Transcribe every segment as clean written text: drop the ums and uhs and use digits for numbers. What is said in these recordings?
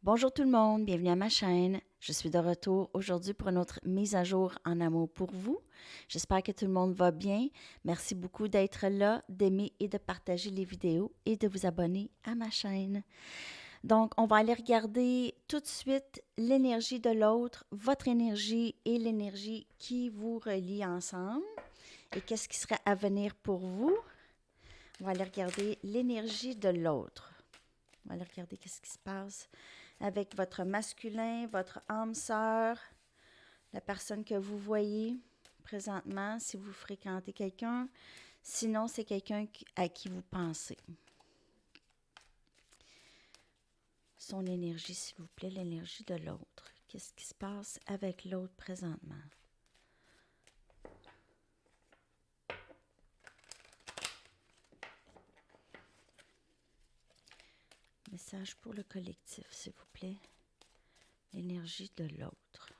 Bonjour tout le monde, bienvenue à ma chaîne. Je suis de retour aujourd'hui pour une autre mise à jour en amour pour vous. J'espère que tout le monde va bien. Merci beaucoup d'être là, d'aimer et de partager les vidéos et de vous abonner à ma chaîne. Donc, on va aller regarder tout de suite l'énergie de l'autre, votre énergie et l'énergie qui vous relie ensemble. Et qu'est-ce qui serait à venir pour vous? On va aller regarder l'énergie de l'autre. On va aller regarder qu'est-ce qui se passe avec votre masculin, votre âme sœur, la personne que vous voyez présentement, si vous fréquentez quelqu'un. Sinon, c'est quelqu'un à qui vous pensez. Son énergie, s'il vous plaît, l'énergie de l'autre. Qu'est-ce qui se passe avec l'autre présentement? Message pour le collectif, s'il vous plaît. L'énergie de l'autre.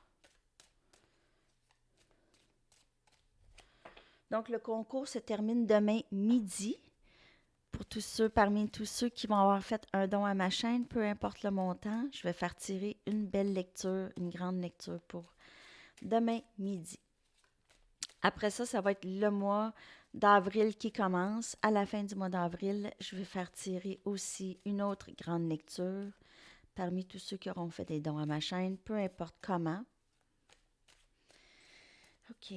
Donc, le concours se termine demain midi. Pour parmi tous ceux qui vont avoir fait un don à ma chaîne, peu importe le montant, je vais faire tirer une belle lecture, une grande lecture pour demain midi. Après ça, ça va être le mois d'avril qui commence. À la fin du mois d'avril, je vais faire tirer aussi une autre grande lecture parmi tous ceux qui auront fait des dons à ma chaîne, peu importe comment. OK,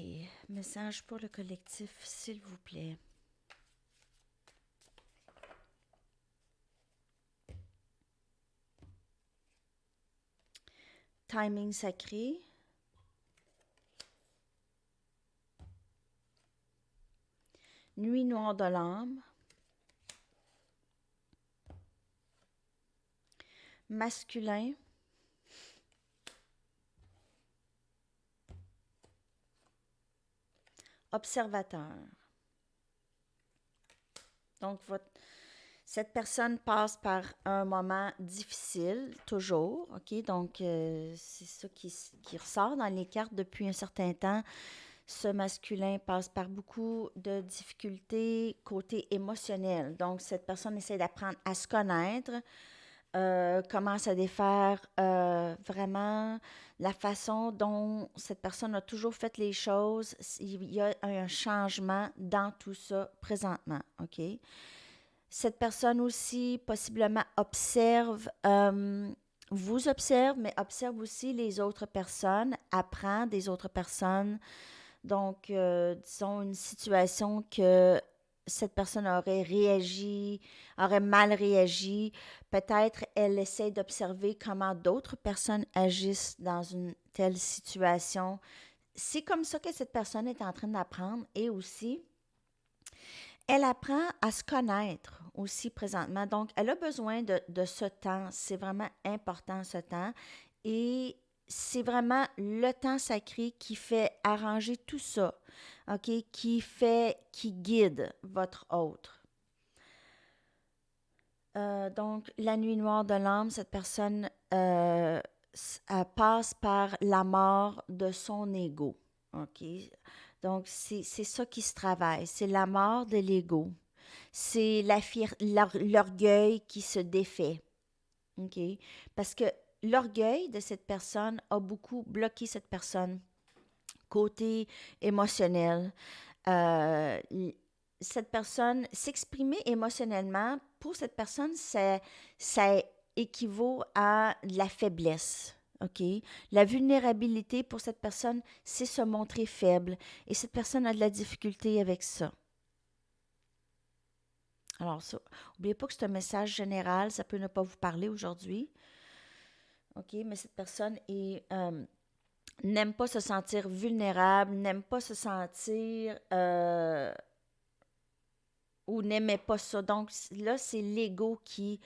message pour le collectif, s'il vous plaît. Timing sacré. Nuit noire de l'âme. Masculin. Observateur. Donc, cette personne passe par un moment difficile, toujours, OK? Donc, c'est ça qui ressort dans les cartes depuis un certain temps. Ce masculin passe par beaucoup de difficultés côté émotionnel. Donc, cette personne essaie d'apprendre à se connaître, commence à défaire vraiment la façon dont cette personne a toujours fait les choses. Il y a un changement dans tout ça présentement, OK? Cette personne aussi possiblement vous observe, mais observe aussi les autres personnes, apprend des autres personnes. Donc, disons une situation que cette personne aurait mal réagi. Peut-être elle essaie d'observer comment d'autres personnes agissent dans une telle situation. C'est comme ça que cette personne est en train d'apprendre et aussi, elle apprend à se connaître aussi présentement. Donc, elle a besoin de ce temps. C'est vraiment important ce temps. Et c'est vraiment le temps sacré qui fait arranger tout ça, OK? Qui guide votre autre. Donc, la nuit noire de l'âme, cette personne elle passe par la mort de son ego, OK? Donc, c'est ça qui se travaille, c'est la mort de l'ego. C'est l'orgueil qui se défait, OK? Parce que l'orgueil de cette personne a beaucoup bloqué cette personne côté émotionnel. Euh, Cette personne, s'exprimer émotionnellement, pour cette personne, ça équivaut à la faiblesse. OK? La vulnérabilité pour cette personne, c'est se montrer faible. Et cette personne a de la difficulté avec ça. Alors, ça, n'oubliez pas que c'est un message général, ça peut ne pas vous parler aujourd'hui. OK? Mais cette personne n'aime pas se sentir vulnérable, n'aime pas se sentir ou n'aimait pas ça. Donc là, c'est l'ego qui,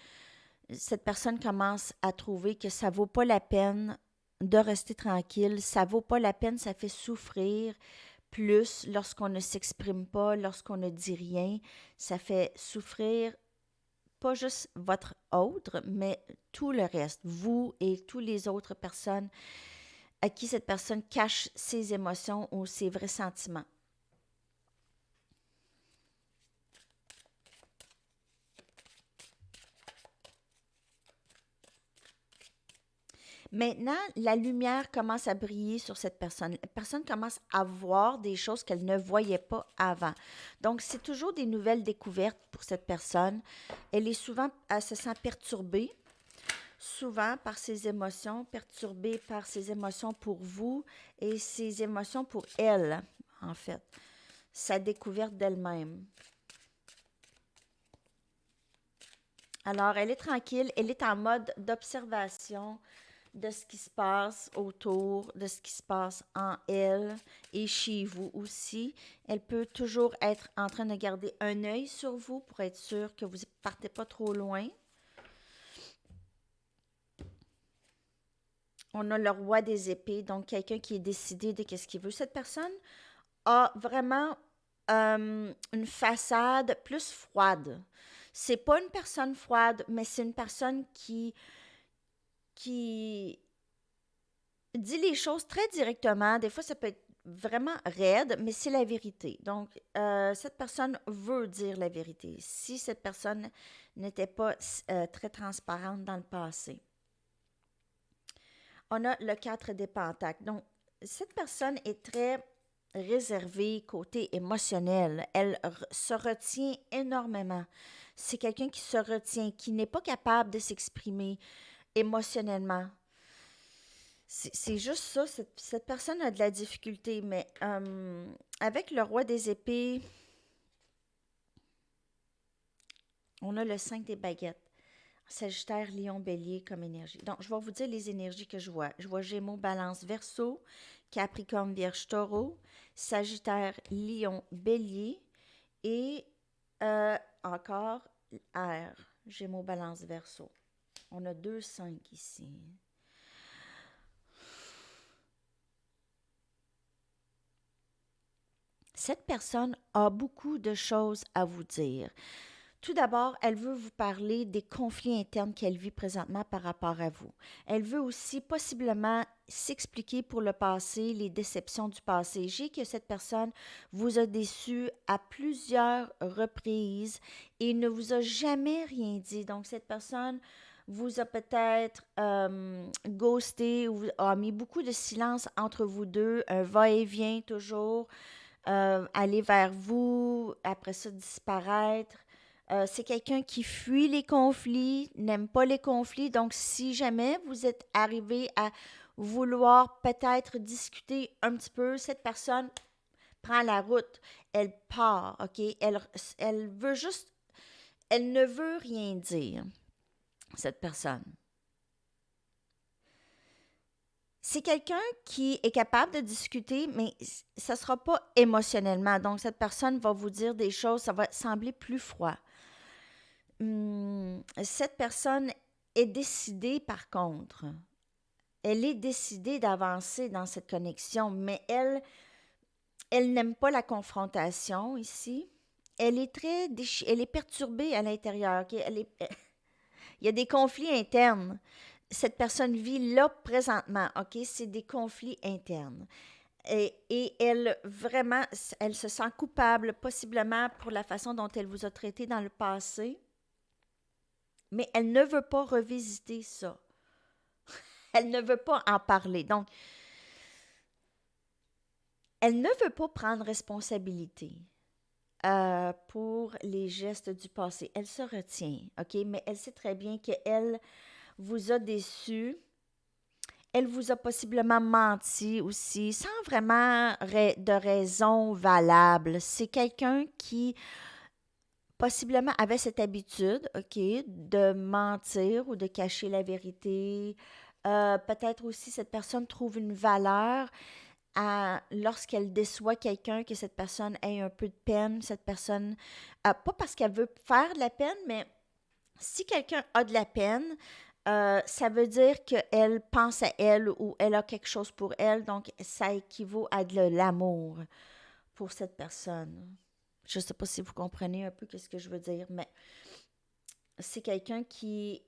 cette personne commence à trouver que ça vaut pas la peine de rester tranquille, ça vaut pas la peine, ça fait souffrir plus lorsqu'on ne s'exprime pas, lorsqu'on ne dit rien, ça fait souffrir pas juste votre autre, mais tout le reste, vous et toutes les autres personnes à qui cette personne cache ses émotions ou ses vrais sentiments. Maintenant, la lumière commence à briller sur cette personne. La personne commence à voir des choses qu'elle ne voyait pas avant. Donc, c'est toujours des nouvelles découvertes pour cette personne. Elle se sent perturbée, souvent par ses émotions, perturbée par ses émotions pour vous et ses émotions pour elle, en fait. Sa découverte d'elle-même. Alors, elle est tranquille, elle est en mode d'observation de ce qui se passe autour, de ce qui se passe en elle et chez vous aussi. Elle peut toujours être en train de garder un œil sur vous pour être sûr que vous ne partez pas trop loin. On a le roi des épées, donc quelqu'un qui est décidé de qu'est-ce qu'il veut. Cette personne a vraiment une façade plus froide. C'est pas une personne froide, mais c'est une personne qui dit les choses très directement. Des fois, ça peut être vraiment raide, mais c'est la vérité. Donc, cette personne veut dire la vérité. Si cette personne n'était pas très transparente dans le passé. On a le 4 des pentacles. Donc, cette personne est très réservée côté émotionnel. Elle se retient énormément. C'est quelqu'un qui se retient, qui n'est pas capable de s'exprimer émotionnellement. C'est juste ça, cette personne a de la difficulté, mais avec le roi des épées, on a le 5 des baguettes. Sagittaire, Lion, Bélier comme énergie. Donc, je vais vous dire les énergies que je vois. Je vois Gémeaux, Balance, Verseau, Capricorne, Vierge, Taureau, Sagittaire, Lion, Bélier et encore Air, Gémeaux, Balance, Verseau. On a 2, 5 ici. Cette personne a beaucoup de choses à vous dire. Tout d'abord, elle veut vous parler des conflits internes qu'elle vit présentement par rapport à vous. Elle veut aussi possiblement s'expliquer pour le passé, les déceptions du passé. J'ai que cette personne vous a déçu à plusieurs reprises et ne vous a jamais rien dit. Donc, cette personne vous a peut-être ghosté ou a mis beaucoup de silence entre vous deux, un va-et-vient toujours. Aller vers vous, après ça disparaître. C'est quelqu'un qui fuit les conflits, n'aime pas les conflits. Donc, si jamais vous êtes arrivé à vouloir peut-être discuter un petit peu, cette personne prend la route, elle part, OK? Elle veut juste, elle ne veut rien dire, cette personne. C'est quelqu'un qui est capable de discuter, mais ça ne sera pas émotionnellement. Donc, cette personne va vous dire des choses, ça va sembler plus froid. Cette personne est décidée, par contre. Elle est décidée d'avancer dans cette connexion, mais elle n'aime pas la confrontation ici. Elle est elle est perturbée à l'intérieur. Okay? Il y a des conflits internes. Cette personne vit là présentement, OK? C'est des conflits internes. Et elle, vraiment, elle se sent coupable, possiblement pour la façon dont elle vous a traité dans le passé, mais elle ne veut pas revisiter ça. Elle ne veut pas en parler. Donc, elle ne veut pas prendre responsabilité pour les gestes du passé. Elle se retient, OK? Mais elle sait très bien qu'elle vous a déçu. Elle vous a possiblement menti aussi, sans vraiment de raison valable. C'est quelqu'un qui possiblement avait cette habitude, OK, de mentir ou de cacher la vérité. Peut-être aussi cette personne trouve une valeur lorsqu'elle déçoit quelqu'un, que cette personne ait un peu de peine. Cette personne, pas parce qu'elle veut faire de la peine, mais si quelqu'un a de la peine, ça veut dire qu'elle pense à elle ou elle a quelque chose pour elle. Donc, ça équivaut à de l'amour pour cette personne. Je ne sais pas si vous comprenez un peu ce que je veux dire, mais c'est quelqu'un qui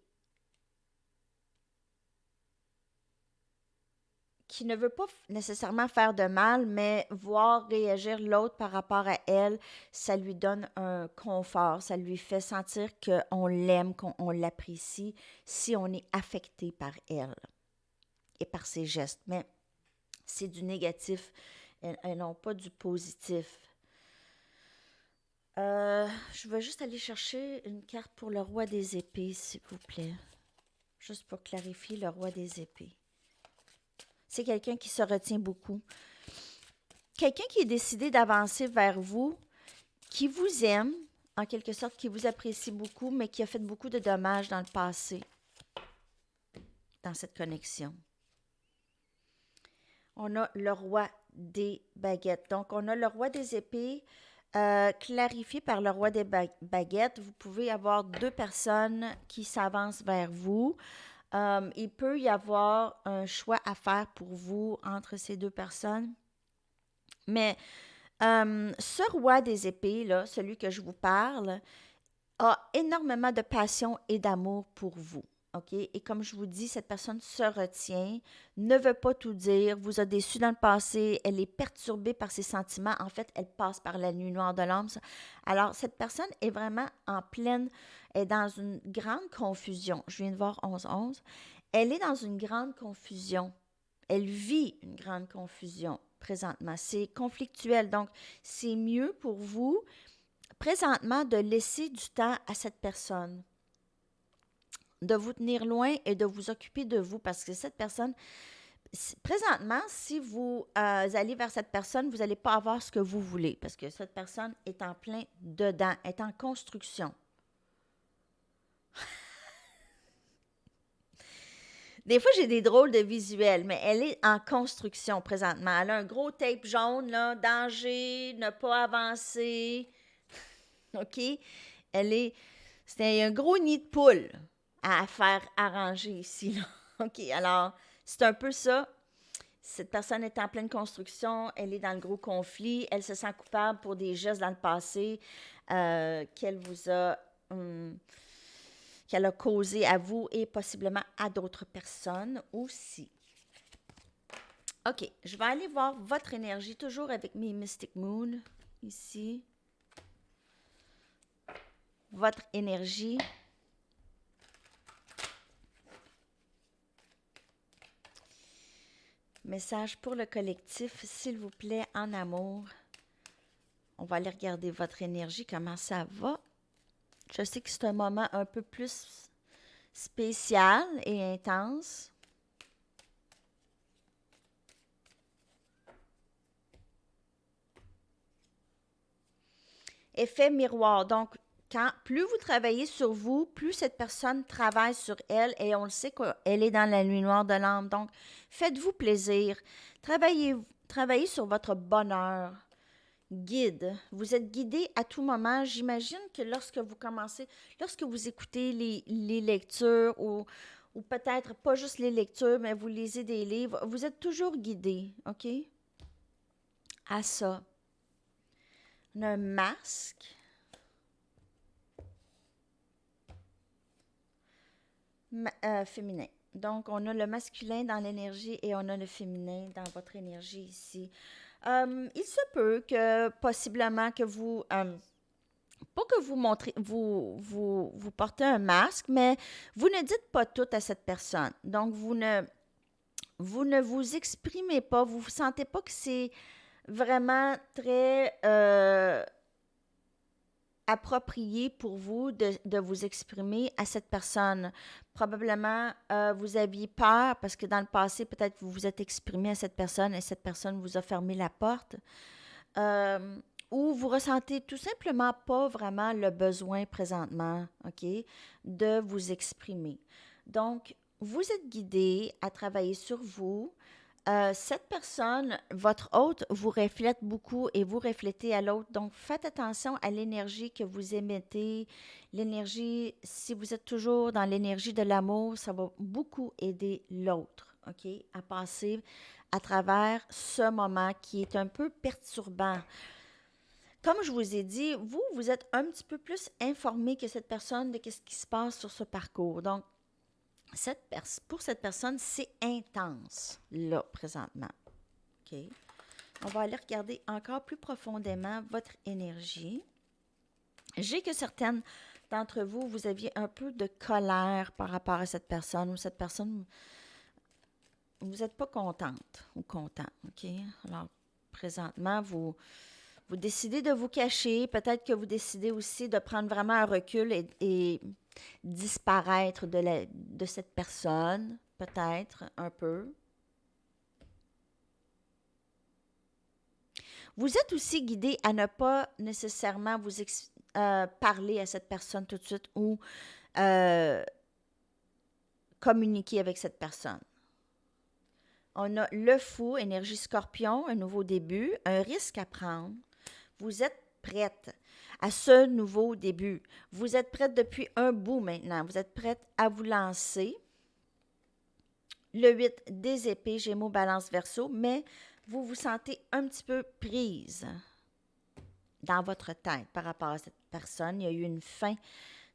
ne veut pas nécessairement faire de mal, mais voir réagir l'autre par rapport à elle, ça lui donne un confort, ça lui fait sentir qu'on l'aime, qu'on l'apprécie si on est affecté par elle. et par ses gestes. Mais c'est du négatif et non pas du positif. Je vais juste aller chercher une carte pour le roi des épées, s'il vous plaît. Juste pour clarifier le roi des épées. C'est quelqu'un qui se retient beaucoup. Quelqu'un qui est décidé d'avancer vers vous, qui vous aime, en quelque sorte, qui vous apprécie beaucoup, mais qui a fait beaucoup de dommages dans le passé, dans cette connexion. On a le roi des baguettes. Donc, on a le roi des épées clarifié par le roi des baguettes. Vous pouvez avoir deux personnes qui s'avancent vers vous. Il peut y avoir un choix à faire pour vous entre ces deux personnes. Mais ce roi des épées, là, celui que je vous parle, a énormément de passion et d'amour pour vous. OK? Et comme je vous dis, cette personne se retient, ne veut pas tout dire, vous a déçu dans le passé, elle est perturbée par ses sentiments. En fait, elle passe par la nuit noire de l'âme. Alors, cette personne est vraiment est dans une grande confusion. Je viens de voir 11-11. Elle est dans une grande confusion. Elle vit une grande confusion présentement. C'est conflictuel. Donc, c'est mieux pour vous présentement de laisser du temps à cette personne, de vous tenir loin et de vous occuper de vous parce que cette personne, présentement, si vous allez vers cette personne, vous n'allez pas avoir ce que vous voulez parce que cette personne est en plein dedans, est en construction. Des fois, j'ai des drôles de visuels, mais elle est en construction présentement. Elle a un gros tape jaune, là, danger, ne pas avancer. OK? C'est un gros nid de poule à faire arranger ici, là. OK, alors, c'est un peu ça. Cette personne est en pleine construction, elle est dans le gros conflit, elle se sent coupable pour des gestes dans le passé qu'elle vous a... qu'elle a causé à vous et possiblement à d'autres personnes aussi. OK, je vais aller voir votre énergie, toujours avec mes Mystic Moon, ici. Votre énergie. Message pour le collectif, s'il vous plaît, en amour. On va aller regarder votre énergie, comment ça va. Je sais que c'est un moment un peu plus spécial et intense. Effet miroir. Donc, plus vous travaillez sur vous, plus cette personne travaille sur elle et on le sait qu'elle est dans la nuit noire de l'âme. Donc, faites-vous plaisir. Travaillez sur votre bonheur. Guide. Vous êtes guidé à tout moment. J'imagine que lorsque vous écoutez les lectures ou peut-être pas juste les lectures, mais vous lisez des livres, vous êtes toujours guidé, OK? À ça. On a un masque. Féminin. Donc, on a le masculin dans l'énergie et on a le féminin dans votre énergie ici. Il se peut que possiblement que vous, pas que vous montrez, vous portez un masque, mais vous ne dites pas tout à cette personne. Donc, vous ne vous exprimez pas, vous ne sentez pas que c'est vraiment très approprié pour vous de vous exprimer à cette personne. Probablement, vous aviez peur parce que dans le passé, peut-être vous vous êtes exprimé à cette personne et cette personne vous a fermé la porte. Ou vous ressentez tout simplement pas vraiment le besoin présentement, OK, de vous exprimer. Donc, vous êtes guidé à travailler sur vous. Cette personne, votre hôte, vous reflète beaucoup et vous reflétez à l'autre. Donc, faites attention à l'énergie que vous émettez. L'énergie, si vous êtes toujours dans l'énergie de l'amour, ça va beaucoup aider l'autre, OK, à passer à travers ce moment qui est un peu perturbant. Comme je vous ai dit, vous êtes un petit peu plus informé que cette personne de ce qui se passe sur ce parcours. Donc, pour cette personne, c'est intense, là, présentement. OK? On va aller regarder encore plus profondément votre énergie. J'ai que certaines d'entre vous, vous aviez un peu de colère par rapport à cette personne ou cette personne vous n'êtes pas contente ou content, OK? Alors, présentement, vous décidez de vous cacher. Peut-être que vous décidez aussi de prendre vraiment un recul et disparaître de cette personne, peut-être un peu. Vous êtes aussi guidé à ne pas nécessairement parler à cette personne tout de suite ou euh, communiquer avec cette personne. On a le fou, énergie scorpion, un nouveau début, un risque à prendre. Vous êtes prête à ce nouveau début. Vous êtes prête depuis un bout maintenant. Vous êtes prête à vous lancer. Le 8 des épées, Gémeaux, Balance, Verseau, mais vous vous sentez un petit peu prise dans votre tête par rapport à cette personne. Il y a eu une fin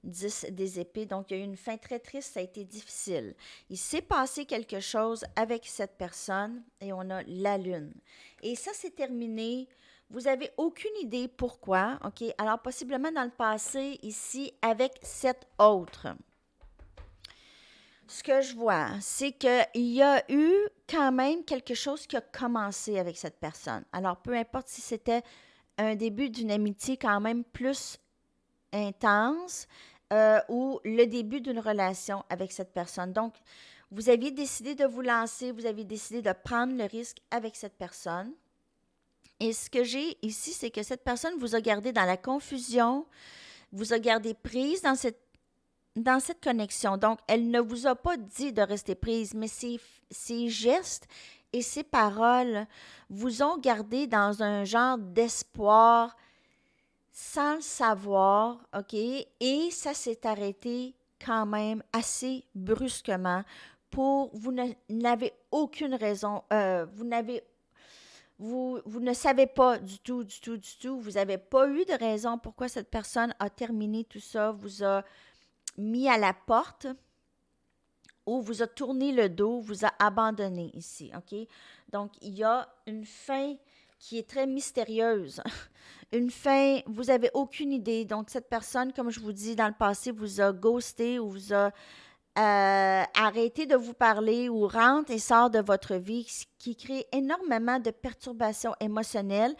10 des épées, donc il y a eu une fin très triste, ça a été difficile. Il s'est passé quelque chose avec cette personne et on a la lune. Et ça, c'est terminé. Vous n'avez aucune idée pourquoi, OK? Alors, possiblement dans le passé, ici, avec cette autre. Ce que je vois, c'est qu'il y a eu quand même quelque chose qui a commencé avec cette personne. Alors, peu importe si c'était un début d'une amitié quand même plus intense ou le début d'une relation avec cette personne. Donc, vous aviez décidé de vous lancer, vous aviez décidé de prendre le risque avec cette personne. Et ce que j'ai ici, c'est que cette personne vous a gardé dans la confusion, vous a gardé prise dans cette connexion. Donc, elle ne vous a pas dit de rester prise, mais ses gestes et ses paroles vous ont gardé dans un genre d'espoir sans le savoir, OK? Et ça s'est arrêté quand même assez brusquement vous n'avez aucune raison, vous ne savez pas du tout, vous n'avez pas eu de raison pourquoi cette personne a terminé tout ça, vous a mis à la porte ou vous a tourné le dos, vous a abandonné ici, OK? Donc, il y a une fin qui est très mystérieuse. Une fin, vous n'avez aucune idée. Donc, cette personne, comme je vous dis, dans le passé, vous a ghosté ou vous a arrêté de vous parler ou rentre et sort de votre vie, ce qui crée énormément de perturbations émotionnelles.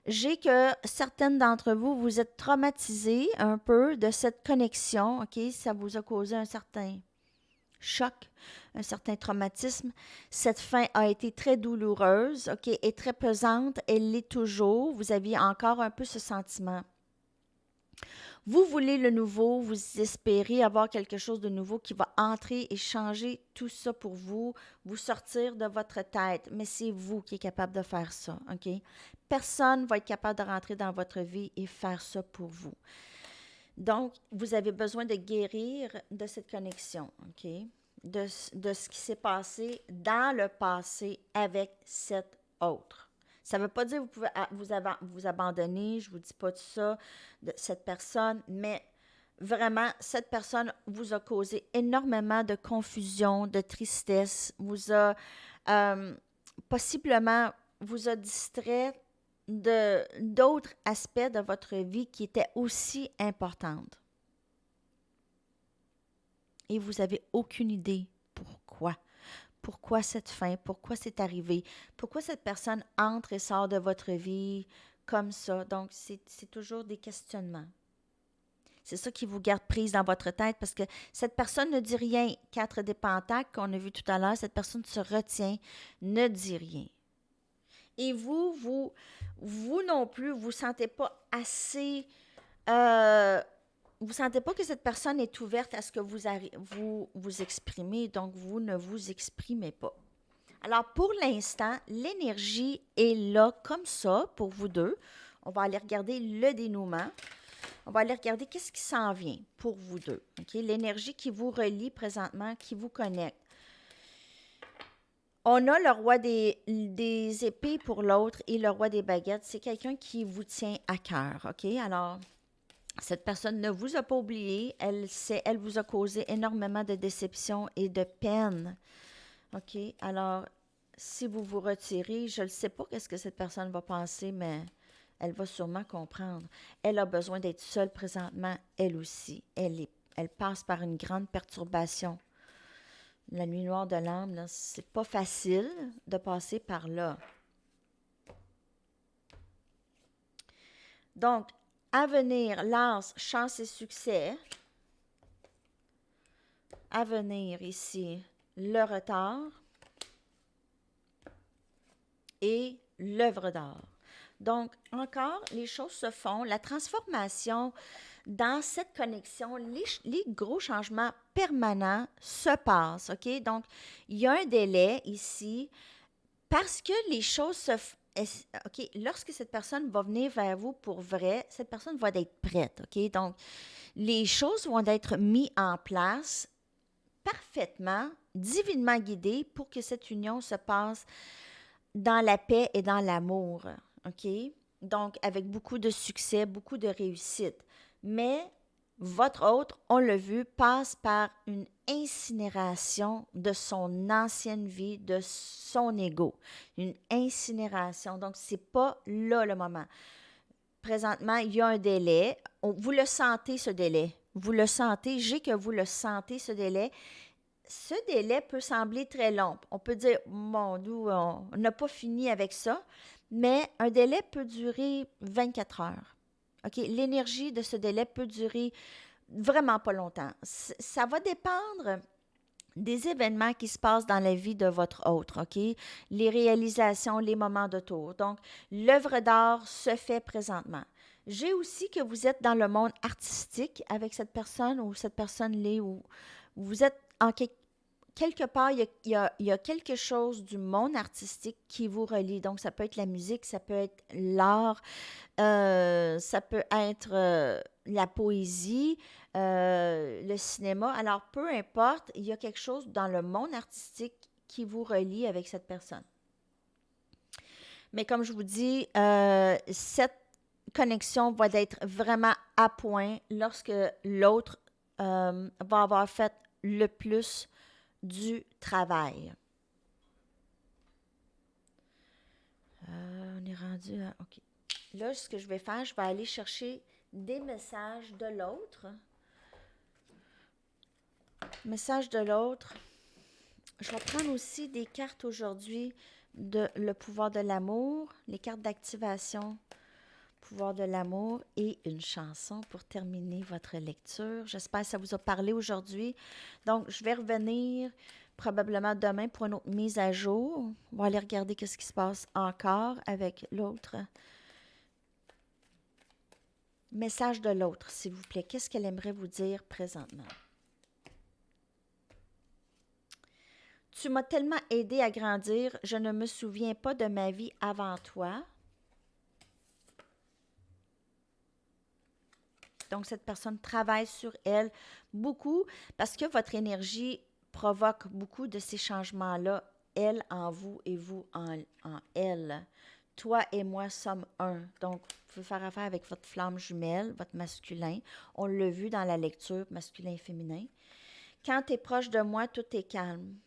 J'ai que certaines d'entre vous, vous êtes traumatisés un peu de cette connexion, OK? Ça vous a causé un certain choc, un certain traumatisme. Cette fin a été très douloureuse, OK, et très pesante. Elle l'est toujours. Vous aviez encore un peu ce sentiment. Vous voulez le nouveau, vous espérez avoir quelque chose de nouveau qui va entrer et changer tout ça pour vous, vous sortir de votre tête. Mais c'est vous qui êtes capable de faire ça, OK? Personne ne va être capable de rentrer dans votre vie et faire ça pour vous. Donc, vous avez besoin de guérir de cette connexion, OK? De ce qui s'est passé dans le passé avec cette autre. Ça ne veut pas dire que vous pouvez vous abandonner, je ne vous dis pas de ça, de cette personne, mais vraiment, cette personne vous a causé énormément de confusion, de tristesse, vous a possiblement vous a distrait d'autres aspects de votre vie qui étaient aussi importantes. Et vous n'avez aucune idée pourquoi. Pourquoi cette fin? Pourquoi c'est arrivé? Pourquoi cette personne entre et sort de votre vie comme ça? Donc, c'est toujours des questionnements. C'est ça qui vous garde prise dans votre tête parce que cette personne ne dit rien. 4 des pentacles qu'on a vu tout à l'heure, cette personne se retient, ne dit rien. Et vous non plus, vous ne sentez pas assez... vous ne sentez pas que cette personne est ouverte à ce que vous exprimez, donc vous ne vous exprimez pas. Alors, pour l'instant, l'énergie est là comme ça pour vous deux. On va aller regarder le dénouement. On va aller regarder qu'est-ce qui s'en vient pour vous deux. Okay? L'énergie qui vous relie présentement, qui vous connecte. On a le roi des épées pour l'autre et le roi des baguettes. C'est quelqu'un qui vous tient à cœur. OK? Alors, cette personne ne vous a pas oublié. Elle vous a causé énormément de déception et de peine. OK? Alors, si vous vous retirez, je ne sais pas qu'est-ce que cette personne va penser, mais elle va sûrement comprendre. Elle a besoin d'être seule présentement, elle aussi. Elle passe par une grande perturbation. La nuit noire de l'âme, là, c'est pas facile de passer par là. Donc, avenir, l'as, chance et succès. Avenir ici, le retard et l'œuvre d'art. Donc, encore, les choses se font. La transformation dans cette connexion, les gros changements permanents se passent, OK? Donc, il y a un délai ici parce que les choses se... OK, lorsque cette personne va venir vers vous pour vrai, cette personne va être prête, OK? Donc, les choses vont être mises en place parfaitement, divinement guidées pour que cette union se passe dans la paix et dans l'amour, OK? Donc, avec beaucoup de succès, beaucoup de réussite. Mais votre autre, on l'a vu, passe par une incinération de son ancienne vie, de son ego. Une incinération. Donc, c'est pas là le moment. Présentement, il y a un délai. Vous le sentez, ce délai. Vous le sentez. J'ai que vous le sentez, ce délai. Ce délai peut sembler très long. On peut dire, mon Dieu, on n'a pas fini avec ça, mais un délai peut durer 24 heures. OK? L'énergie de ce délai peut durer vraiment pas longtemps. Ça va dépendre des événements qui se passent dans la vie de votre autre, OK? Les réalisations, les moments de tour. Donc, l'œuvre d'art se fait présentement. J'ai aussi que vous êtes dans le monde artistique avec cette personne ou cette personne-là, ou vous êtes en quelque part, il y a quelque chose du monde artistique qui vous relie. Donc, ça peut être la musique, ça peut être l'art, ça peut être la poésie, le cinéma. Alors, peu importe, il y a quelque chose dans le monde artistique qui vous relie avec cette personne. Mais comme je vous dis, cette connexion va être vraiment à point lorsque l'autre va avoir fait le plus du travail. On est rendu à... OK. Là, ce que je vais faire, je vais aller chercher des messages de l'autre. Message de l'autre. Je vais prendre aussi des cartes aujourd'hui de le pouvoir de l'amour, les cartes d'activation, pouvoir de l'amour et une chanson pour terminer votre lecture. J'espère que ça vous a parlé aujourd'hui. Donc, je vais revenir probablement demain pour une autre mise à jour. On va aller regarder ce qui se passe encore avec l'autre. Message de l'autre, s'il vous plaît. Qu'est-ce qu'elle aimerait vous dire présentement? Tu m'as tellement aidé à grandir, je ne me souviens pas de ma vie avant toi. Donc, cette personne travaille sur elle beaucoup parce que votre énergie provoque beaucoup de ces changements-là, elle en vous et vous en elle. Toi et moi sommes un. Donc, vous pouvez faire affaire avec votre flamme jumelle, votre masculin. On l'a vu dans la lecture masculin et féminin. Quand tu es proche de moi, tout est calme.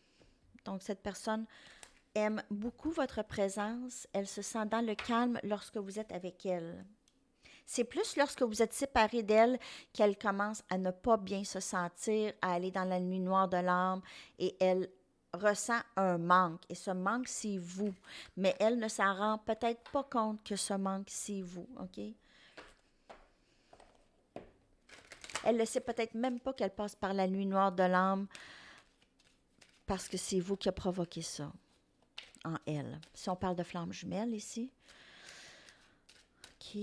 Donc, cette personne aime beaucoup votre présence. Elle se sent dans le calme lorsque vous êtes avec elle. C'est plus lorsque vous êtes séparé d'elle qu'elle commence à ne pas bien se sentir, à aller dans la nuit noire de l'âme et elle ressent un manque. Et ce manque, c'est vous. Mais elle ne s'en rend peut-être pas compte que ce manque, c'est vous. OK? Elle ne sait peut-être même pas qu'elle passe par la nuit noire de l'âme parce que c'est vous qui a provoqué ça en elle. Si on parle de flamme jumelle ici. OK.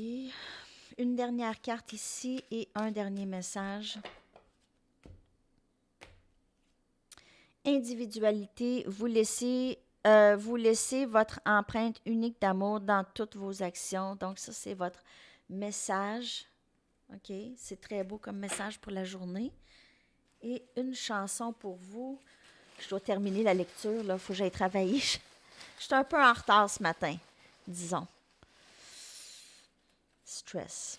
Une dernière carte ici et un dernier message. Individualité, vous laissez votre empreinte unique d'amour dans toutes vos actions. Donc, ça, c'est votre message. OK? C'est très beau comme message pour la journée. Et une chanson pour vous. Je dois terminer la lecture, là. Il faut que j'aille travailler. Je suis un peu en retard ce matin, disons. Stress.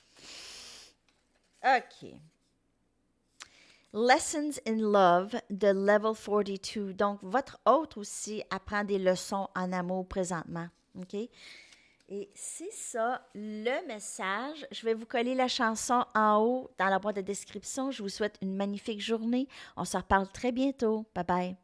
OK. Lessons in Love de Level 42. Donc, votre hôte aussi apprend des leçons en amour présentement. OK? Et c'est ça le message. Je vais vous coller la chanson en haut dans la boîte de description. Je vous souhaite une magnifique journée. On se reparle très bientôt. Bye bye.